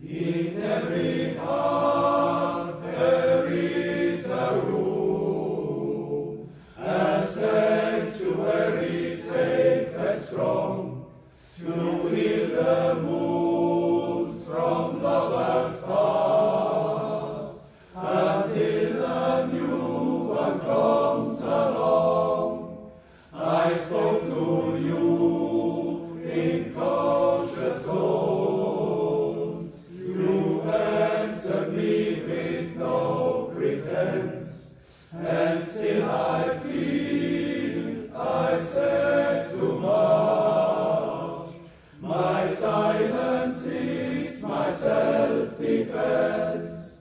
In every heart there is a room, a sanctuary safe and strong, to heal the wounds from lovers past, until a new one comes along. I spoke to you in cautious tones. You answered me with no pretense, and still I feel I said too much. My silence is my self-defense,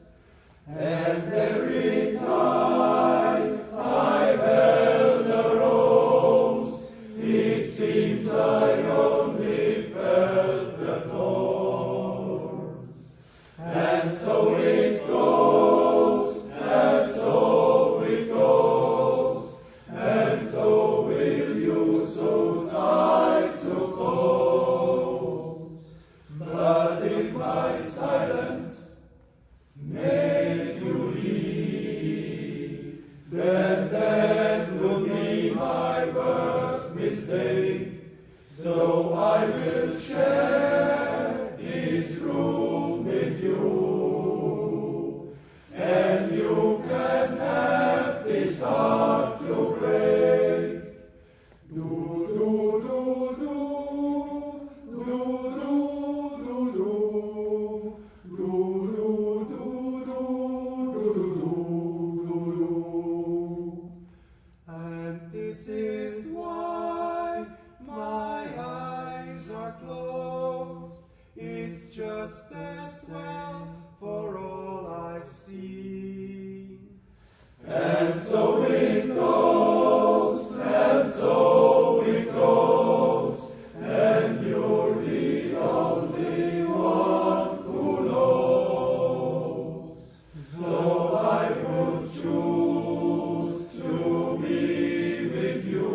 and every time I held a rose, it seems I only felt the thorns. And so it goes, and so it goes, and so will you soon, I suppose. But if my silence made you leave, then that would be my worst mistake. So I will share this room with you, and you can have this heart to break. Do do do do do do do do do do do do. And this is why my eyes are closed. It's just as well for all I've seen. And so it goes, and so it goes, and you're the only one who knows. So I would choose to be with you,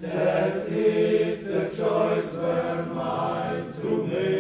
as if the choice were mine to make.